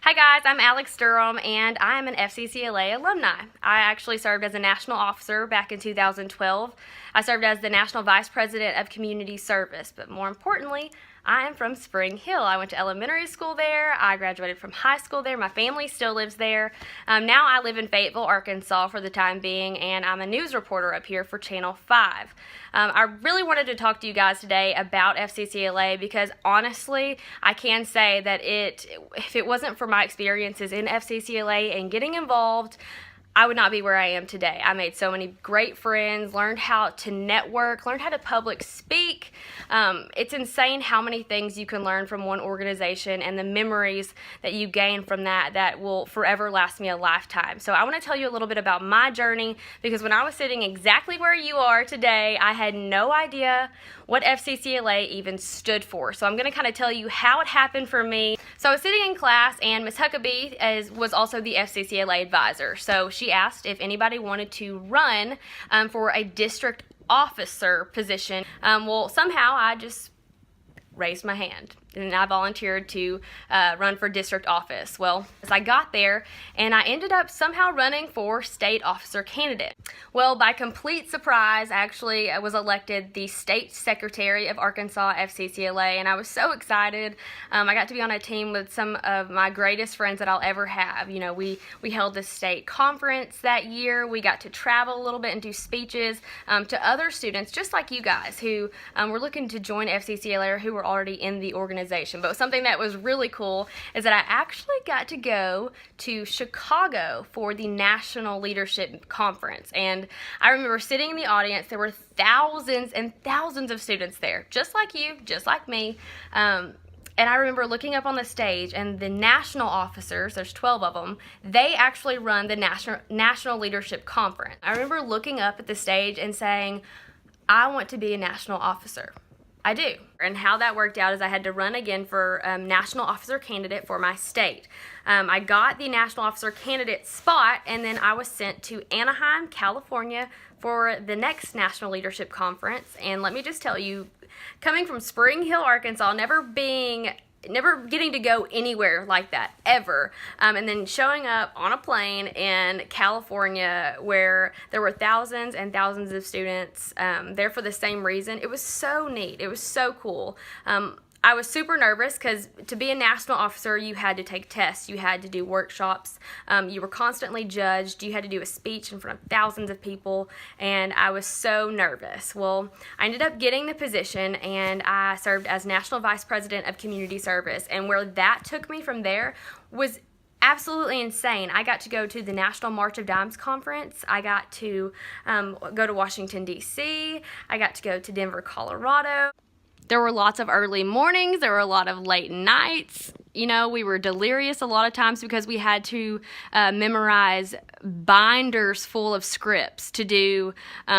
Hi guys, I'm Alex Durham and I'm an FCCLA alumni. I actually served as a national officer back in 2012. I served as the National Vice President of Community Service, but more importantly, I am from Spring Hill. I went to elementary school there. I graduated from high school there. My family still lives there. Now I live in Fayetteville, Arkansas for the time being, and I'm a news reporter up here for Channel 5. I really wanted to talk to you guys today about FCCLA because honestly, I can say that if it wasn't for my experiences in FCCLA and getting involved, I would not be where I am today. I made so many great friends, learned how to network, learned how to public speak. It's insane how many things you can learn from one organization and the memories that you gain from that will forever last me a lifetime. So I want to tell you a little bit about my journey because when I was sitting exactly where you are today, I had no idea what FCCLA even stood for. So I'm going to kind of tell you how it happened for me. So I was sitting in class and Ms. Huckabee was also the FCCLA advisor. So she asked if anybody wanted to run for a district officer position. Well, somehow I just raised my hand and I volunteered to run for district office. Well, as I got there and I ended up somehow running for state officer candidate. Well, by complete surprise, actually, I was elected the state secretary of Arkansas FCCLA, and I was so excited. I got to be on a team with some of my greatest friends that I'll ever have. You know, we held the state conference that year. We got to travel a little bit and do speeches to other students, just like you guys, who were looking to join FCCLA or who were already in the organization. But something that was really cool is that I actually got to go to Chicago for the National Leadership Conference. And I remember sitting in the audience. There were thousands and thousands of students there, just like you, just like me. And I remember looking up on the stage and the national officers, there's 12 of them, they actually run the National Leadership Conference. I remember looking up at the stage and saying, I want to be a national officer. I do. And how that worked out is I had to run again for national officer candidate for my state. I got the national officer candidate spot, and then I was sent to Anaheim, California for the next National Leadership Conference. And let me just tell you, coming from Spring Hill, Arkansas, never getting to go anywhere like that ever, and then showing up on a plane in California where there were thousands and thousands of students there for the same reason. It was so neat. It was so cool. I was super nervous because to be a national officer, you had to take tests, you had to do workshops, you were constantly judged, you had to do a speech in front of thousands of people, and I was so nervous. Well, I ended up getting the position, and I served as National Vice President of Community Service, and where that took me from there was absolutely insane. I got to go to the National March of Dimes Conference. I got to go to Washington, D.C. I got to go to Denver, Colorado. There were lots of early mornings. There were a lot of late nights. You know, we were delirious a lot of times because we had to memorize binders full of scripts to do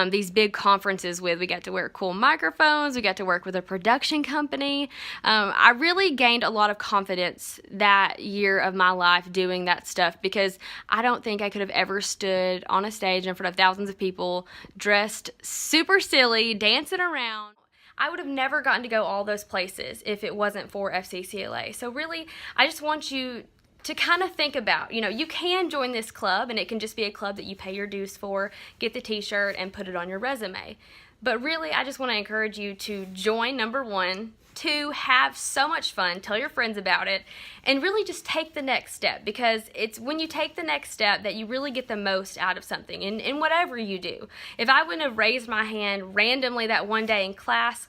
these big conferences with. We got to wear cool microphones. We got to work with a production company. I really gained a lot of confidence that year of my life doing that stuff because I don't think I could have ever stood on a stage in front of thousands of people dressed super silly, dancing around. I would have never gotten to go all those places if it wasn't for FCCLA. So really, I just want you to kind of think about, you know, you can join this club and it can just be a club that you pay your dues for, get the t-shirt and put it on your resume. But really, I just want to encourage you to join, number one, to have so much fun, tell your friends about it, and really just take the next step because it's when you take the next step that you really get the most out of something in whatever you do. If I wouldn't have raised my hand randomly that one day in class,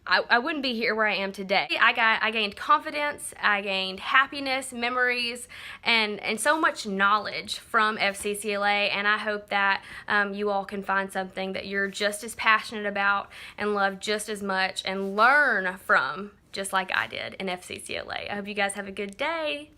I wouldn't be here where I am today. I gained confidence, I gained happiness, memories, and so much knowledge from FCCLA, and I hope that you all can find something that you're just as passionate about and love just as much and learn from just like I did in FCCLA. I hope you guys have a good day.